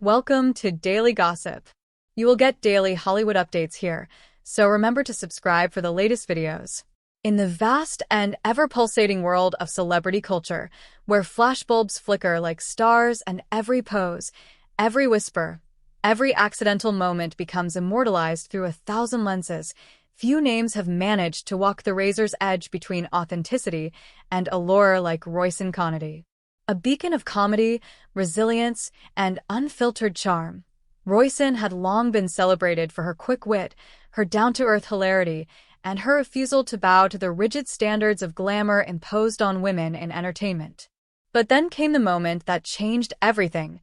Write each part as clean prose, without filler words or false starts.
Welcome to Daily Gossip. You will get daily Hollywood updates here, so remember to subscribe for the latest videos. In the vast and ever-pulsating world of celebrity culture, where flashbulbs flicker like stars and every pose, every whisper, every accidental moment becomes immortalized through 1,000 lenses, few names have managed to walk the razor's edge between authenticity and allure like Roisin Conaty. A beacon of comedy, resilience, and unfiltered charm, Roisin had long been celebrated for her quick wit, her down-to-earth hilarity, and her refusal to bow to the rigid standards of glamour imposed on women in entertainment. But then came the moment that changed everything,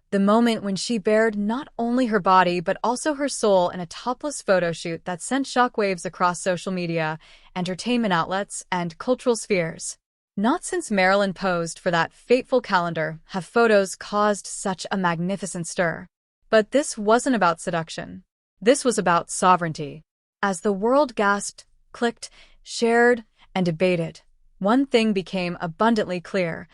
the moment when she bared not only her body but also her soul in a topless photoshoot that sent shockwaves across social media, entertainment outlets, and cultural spheres. Not since Marilyn posed for that fateful calendar have photos caused such a magnificent stir. But this wasn't about seduction. This was about sovereignty. As the world gasped, clicked, shared, and debated, one thing became abundantly clear.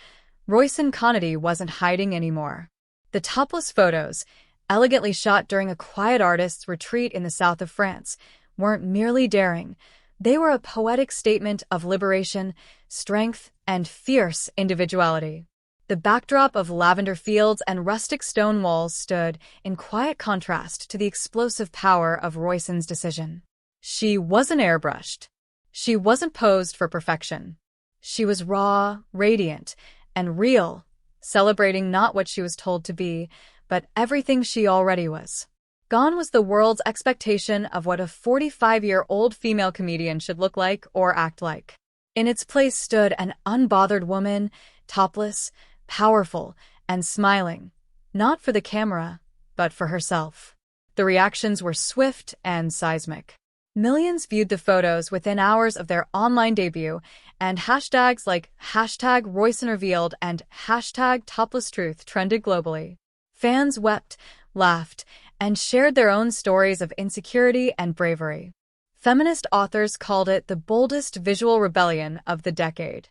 Roisin Conaty wasn't hiding anymore. The topless photos, elegantly shot during a quiet artist's retreat in the south of France, weren't merely daring. They were a poetic statement of liberation, strength, and fierce individuality. The backdrop of lavender fields and rustic stone walls stood in quiet contrast to the explosive power of Roisin's decision. She wasn't airbrushed. She wasn't posed for perfection. She was raw, radiant, and real, celebrating not what she was told to be, but everything she already was. Gone was the world's expectation of what a 45-year-old female comedian should look like or act like. In its place stood an unbothered woman, topless, powerful, and smiling, not for the camera, but for herself. The reactions were swift and seismic. Millions viewed the photos within hours of their online debut, and hashtags like #RoisinRevealed and #ToplessTruth trended globally. Fans wept, laughed, and shared their own stories of insecurity and bravery. Feminist authors called it the boldest visual rebellion of the decade.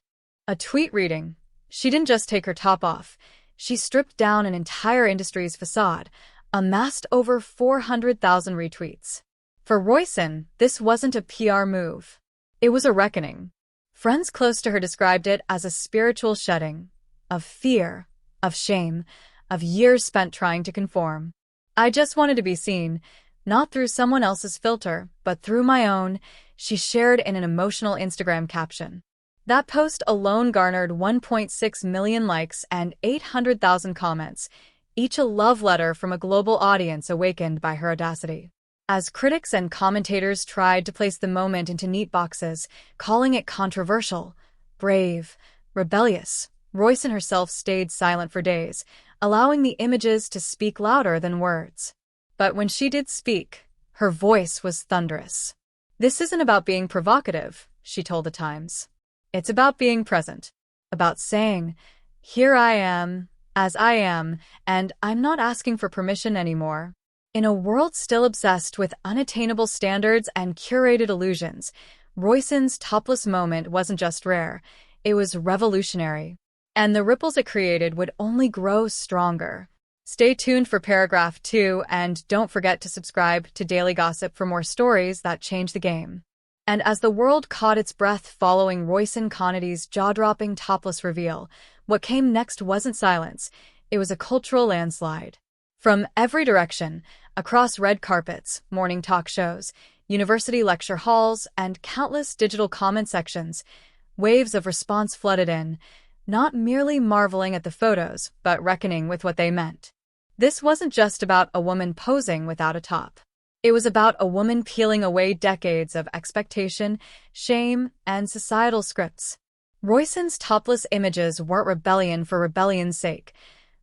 A tweet reading, "She didn't just take her top off, she stripped down an entire industry's facade," amassed over 400,000 retweets. For Roisin, this wasn't a PR move. It was a reckoning. Friends close to her described it as a spiritual shedding, of fear, of shame, of years spent trying to conform. "I just wanted to be seen, not through someone else's filter, but through my own," she shared in an emotional Instagram caption. That post alone garnered 1.6 million likes and 800,000 comments, each a love letter from a global audience awakened by her audacity. As critics and commentators tried to place the moment into neat boxes, calling it controversial, brave, rebellious, Roisin herself stayed silent for days, allowing the images to speak louder than words. But when she did speak, her voice was thunderous. "This isn't about being provocative," she told The Times. "It's about being present, about saying, 'Here I am, as I am, and I'm not asking for permission anymore.'" In a world still obsessed with unattainable standards and curated illusions, Roisin's topless moment wasn't just rare, it was revolutionary. And the ripples it created would only grow stronger. Stay tuned for paragraph 2, and don't forget to subscribe to Daily Gossip for more stories that change the game. And as the world caught its breath following Roisin Conaty's jaw-dropping topless reveal, what came next wasn't silence, it was a cultural landslide. From every direction, across red carpets, morning talk shows, university lecture halls, and countless digital comment sections, waves of response flooded in, not merely marveling at the photos, but reckoning with what they meant. This wasn't just about a woman posing without a top. It was about a woman peeling away decades of expectation, shame, and societal scripts. Roisin's topless images weren't rebellion for rebellion's sake.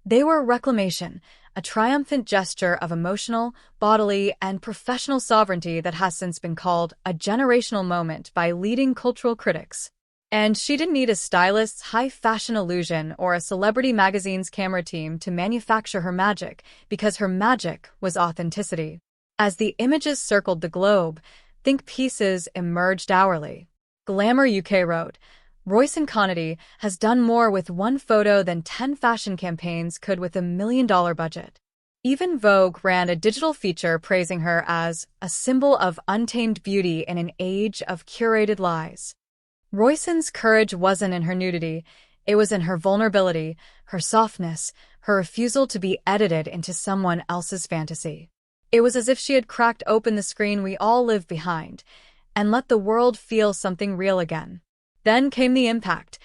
They were reclamation, a triumphant gesture of emotional, bodily, and professional sovereignty that has since been called a generational moment by leading cultural critics. And she didn't need a stylist's high-fashion illusion or a celebrity magazine's camera team to manufacture her magic, because her magic was authenticity. As the images circled the globe, think pieces emerged hourly. Glamour UK wrote, "Roisin Conaty has done more with one photo than 10 fashion campaigns could with $1 million budget." Even Vogue ran a digital feature praising her as a symbol of untamed beauty in an age of curated lies. Roisin's courage wasn't in her nudity, it was in her vulnerability, her softness, her refusal to be edited into someone else's fantasy. It was as if she had cracked open the screen we all live behind and let the world feel something real again. Then came the impact.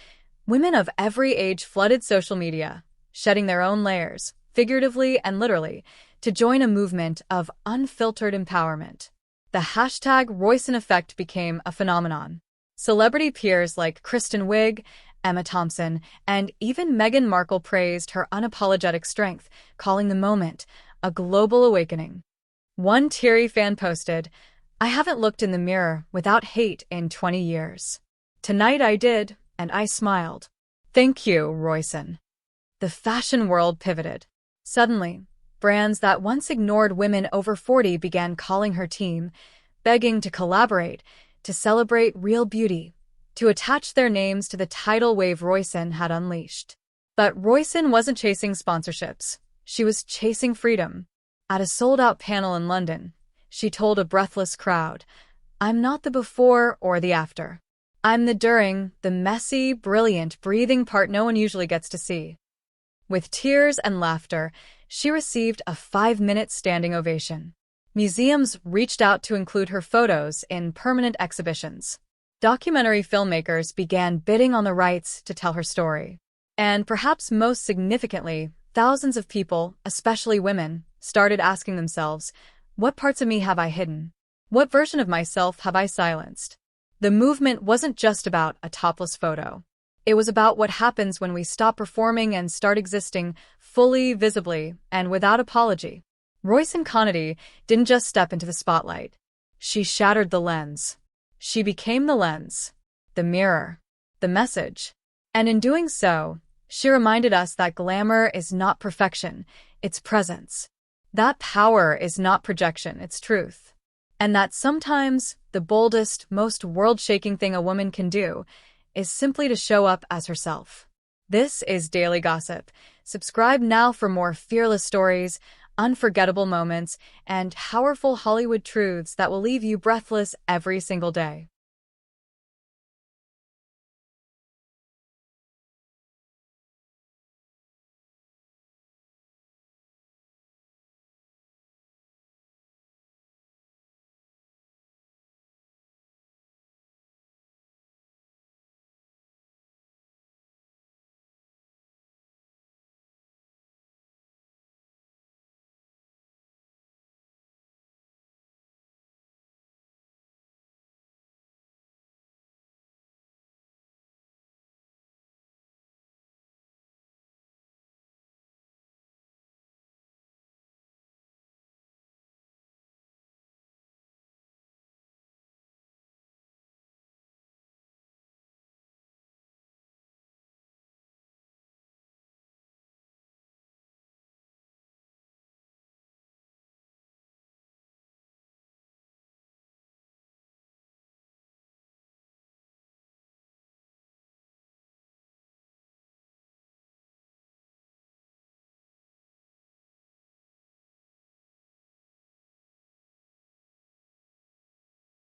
Women of every age flooded social media, shedding their own layers, figuratively and literally, to join a movement of unfiltered empowerment. The hashtag Roisin effect became a phenomenon. Celebrity peers like Kristen Wiig, Emma Thompson, and even Meghan Markle praised her unapologetic strength, calling the moment a global awakening. One teary fan posted, "I haven't looked in the mirror without hate in 20 years. Tonight I did, and I smiled. Thank you, Roisin." The fashion world pivoted. Suddenly, brands that once ignored women over 40 began calling her team, begging to collaborate, to celebrate real beauty, to attach their names to the tidal wave Roisin had unleashed. But Roisin wasn't chasing sponsorships. She was chasing freedom. At a sold-out panel in London, she told a breathless crowd, "I'm not the before or the after. I'm the during, the messy, brilliant, breathing part no one usually gets to see." With tears and laughter, she received a 5-minute standing ovation. Museums reached out to include her photos in permanent exhibitions. Documentary filmmakers began bidding on the rights to tell her story. And perhaps most significantly, thousands of people, especially women, started asking themselves, what parts of me have I hidden? What version of myself have I silenced? The movement wasn't just about a topless photo. It was about what happens when we stop performing and start existing fully, visibly, and without apology. Roisin Conaty didn't just step into the spotlight. She shattered the lens. She became the lens, the mirror, the message. And in doing so, she reminded us that glamour is not perfection, it's presence. That power is not projection, it's truth. And that sometimes the boldest, most world-shaking thing a woman can do is simply to show up as herself. This is Daily Gossip. Subscribe now for more fearless stories, unforgettable moments, and powerful Hollywood truths that will leave you breathless every single day.